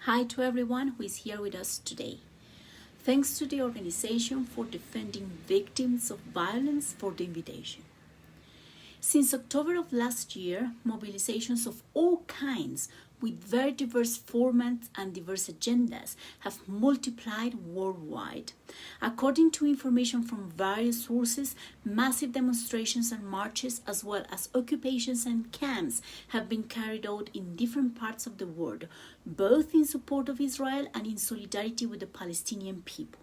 Hi to everyone who is here with us today. Thanks to the organization for defending victims of violence for the invitation. Since October of last year, mobilizations of all kinds with very diverse formats and diverse agendas have multiplied worldwide. According to information from various sources, massive demonstrations and marches, as well as occupations and camps, have been carried out in different parts of the world, both in support of Israel and in solidarity with the Palestinian people.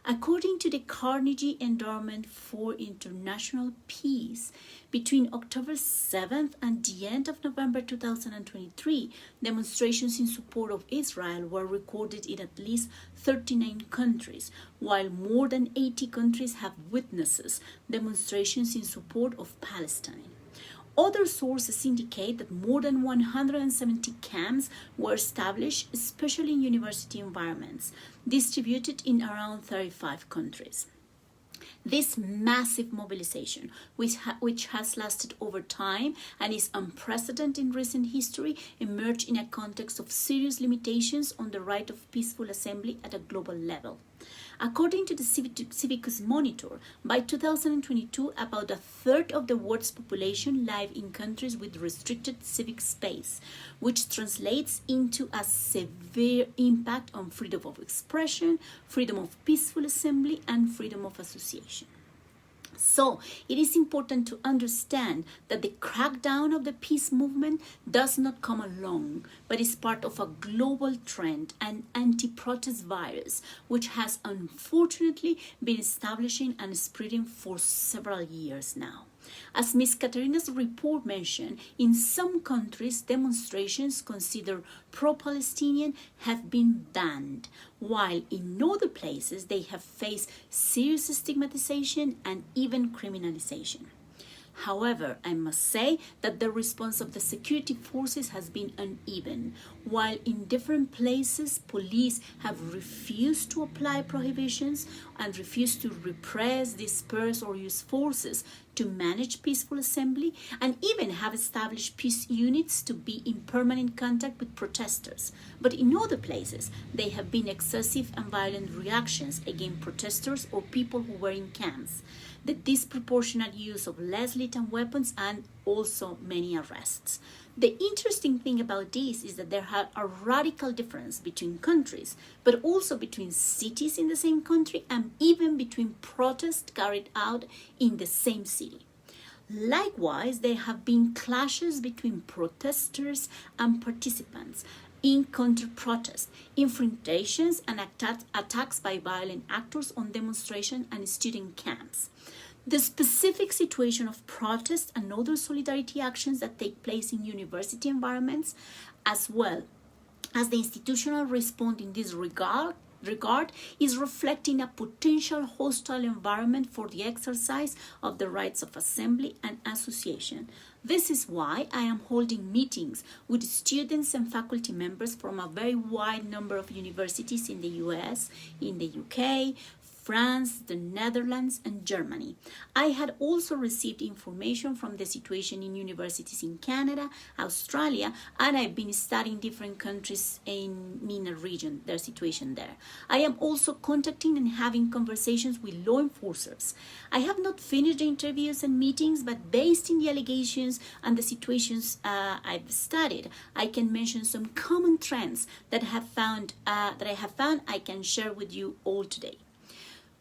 According to the Carnegie Endowment for International Peace, between October 7th and the end of November 2023, demonstrations in support of Israel were recorded in at least 39 countries, while more than 80 countries have witnessed demonstrations in support of Palestine. Other sources indicate that more than 170 camps were established, especially in university environments, distributed in around 35 countries. This massive mobilization, which has lasted over time and is unprecedented in recent history, emerged in a context of serious limitations on the right of peaceful assembly at a global level. According to the Civicus Monitor, by 2022, about a third of the world's population live in countries with restricted civic space, which translates into a severe impact on freedom of expression, freedom of peaceful assembly, and freedom of association. So, it is important to understand that the crackdown of the peace movement does not come along, but is part of a global trend, an anti-protest virus, which has unfortunately been establishing and spreading for several years now. As Ms. Katerina's report mentioned, in some countries, demonstrations considered pro-Palestinian have been banned, while in other places they have faced serious stigmatization and even criminalization. However, I must say that the response of the security forces has been uneven. While in different places, police have refused to apply prohibitions and refused to repress, disperse, or use forces to manage peaceful assembly, and even have established peace units to be in permanent contact with protesters. But in other places, there have been excessive and violent reactions against protesters or people who were in camps, the disproportionate use of less lethal weapons, and also many arrests. The interesting thing about this is that there are a radical difference between countries, but also between cities in the same country and even between protests carried out in the same city. Likewise, there have been clashes between protesters and participants in counter-protest, infiltrations and attacks by violent actors on demonstration and student camps. The specific situation of protest and other solidarity actions that take place in university environments, as well as the institutional response in this regard is reflecting a potential hostile environment for the exercise of the rights of assembly and association. This is why I am holding meetings with students and faculty members from a very wide number of universities in the US, in the UK, France, the Netherlands, and Germany. I had also received information from the situation in universities in Canada, Australia, and I've been studying different countries in MENA region, their situation there. I am also contacting and having conversations with law enforcers. I have not finished the interviews and meetings, but based on the allegations and the situations I've studied, I can mention some common trends that I have found I can share with you all today.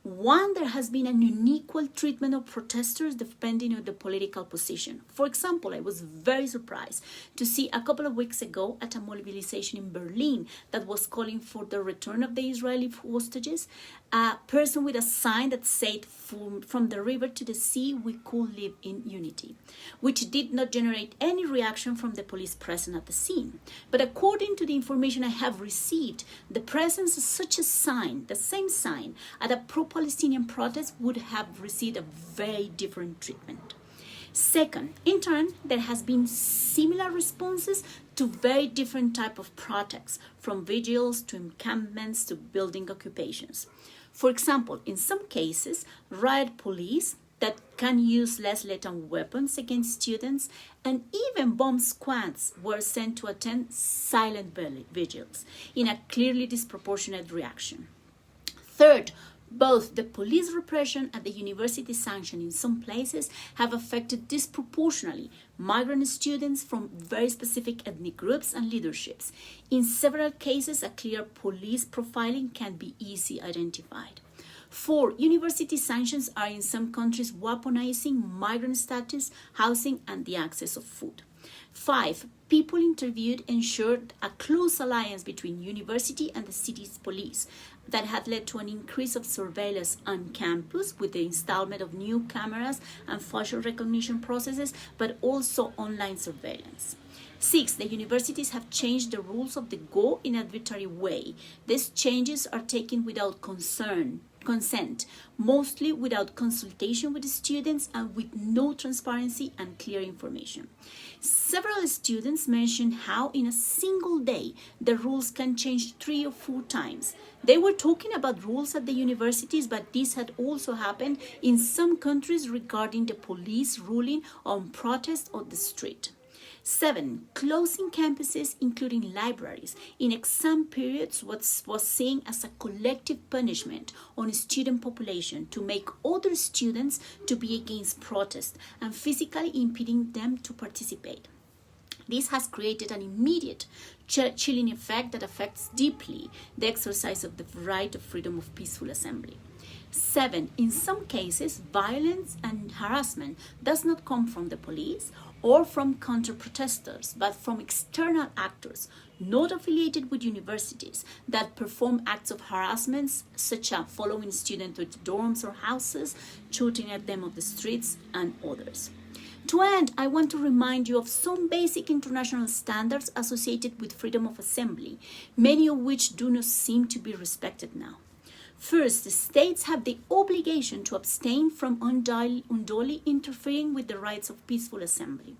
One, there has been an unequal treatment of protesters depending on the political position. For example, I was very surprised to see a couple of weeks ago at a mobilization in Berlin that was calling for the return of the Israeli hostages, a person with a sign that said, "From the river to the sea, we could live in unity," which did not generate any reaction from the police present at the scene. But according to the information I have received, the presence of such a sign, the same sign, at a pro-Palestinian protest would have received a very different treatment. Second, in turn, there has been similar responses to very different type of protests, from vigils to encampments to building occupations. For example, in some cases, riot police that can use less lethal weapons against students, and even bomb squads were sent to attend silent vigils in a clearly disproportionate reaction. Third, both the police repression and the university sanction in some places have affected disproportionately migrant students from very specific ethnic groups and leaderships. In several cases, a clear police profiling can be easily identified. 4. University sanctions are in some countries weaponizing migrant status, housing, and the access of food. 5. People interviewed ensured a close alliance between university and the city's police that had led to an increase of surveillance on campus with the installation of new cameras and facial recognition processes, but also online surveillance. 6. The universities have changed the rules of the Go in an arbitrary way. These changes are taken without consent, mostly without consultation with the students and with no transparency and clear information. Several students mentioned how in a single day the rules can change 3 or 4 times. They were talking about rules at the universities, but this had also happened in some countries regarding the police ruling on protest on the street. 7. Closing campuses, including libraries, in exam periods was seen as a collective punishment on a student population to make other students to be against protest and physically impeding them to participate. This has created an immediate chilling effect that affects deeply the exercise of the right of freedom of peaceful assembly. 7. In some cases, violence and harassment does not come from the police or from counter-protesters, but from external actors not affiliated with universities that perform acts of harassment, such as following students to dorms or houses, shooting at them on the streets, and others. To end, I want to remind you of some basic international standards associated with freedom of assembly, many of which do not seem to be respected now. First, the states have the obligation to abstain from unduly interfering with the rights of peaceful assembly,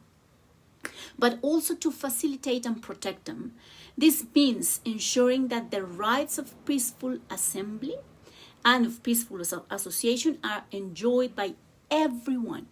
but also to facilitate and protect them. This means ensuring that the rights of peaceful assembly and of peaceful association are enjoyed by everyone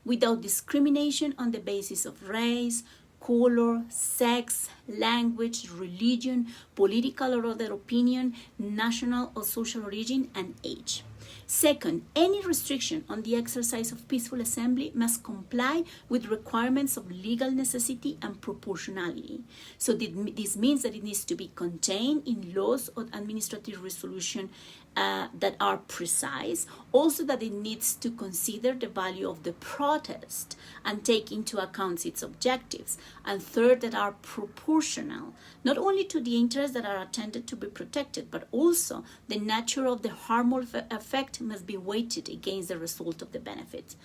without discrimination on the basis of race, color, sex, language, religion, political or other opinion, national or social origin, and age. Second, any restriction on the exercise of peaceful assembly must comply with requirements of legal necessity and proportionality. So this means that it needs to be contained in laws or administrative resolution that are precise. Also that it needs to consider the value of the protest and take into account its objectives. And third, that are proportional, not only to the interests that are intended to be protected, but also the nature of the harmful effect must be weighted against the result of the benefit.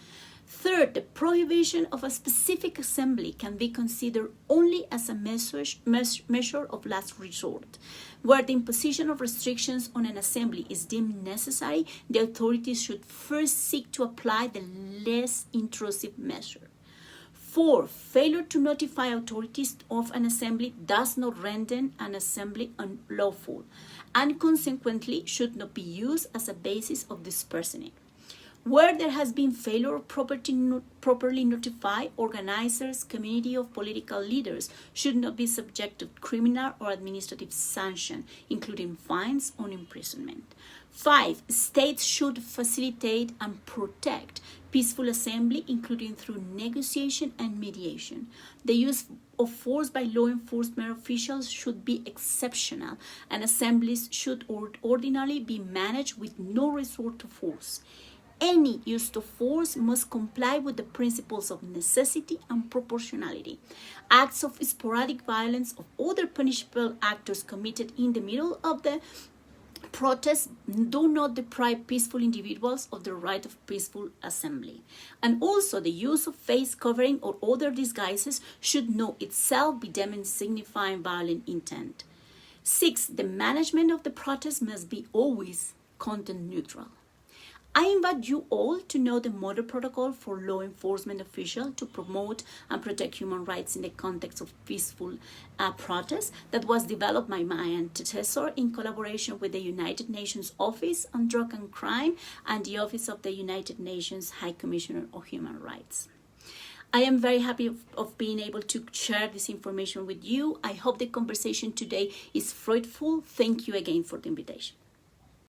Third, the prohibition of a specific assembly can be considered only as a measure of last resort. Where the imposition of restrictions on an assembly is deemed necessary, the authorities should first seek to apply the less intrusive measure. 4. Failure to notify authorities of an assembly does not render an assembly unlawful, and consequently should not be used as a basis of dispersing it. Where there has been failure of properly notify, organizers, community of political leaders should not be subject to criminal or administrative sanction, including fines or imprisonment. 5. States should facilitate and protect peaceful assembly, including through negotiation and mediation. The use of force by law enforcement officials should be exceptional, and assemblies should ordinarily be managed with no resort to force. Any use of force must comply with the principles of necessity and proportionality. Acts of sporadic violence of other punishable actors committed in the middle of the protest do not deprive peaceful individuals of the right of peaceful assembly. And also the use of face covering or other disguises should not itself be deemed signifying violent intent. 6. The management of the protest must be always content neutral. I invite you all to know the model protocol for law enforcement officials to promote and protect human rights in the context of peaceful protests that was developed by my antecessor in collaboration with the United Nations Office on Drug and Crime and the Office of the United Nations High Commissioner of Human Rights. I am very happy of being able to share this information with you. I hope the conversation today is fruitful. Thank you again for the invitation.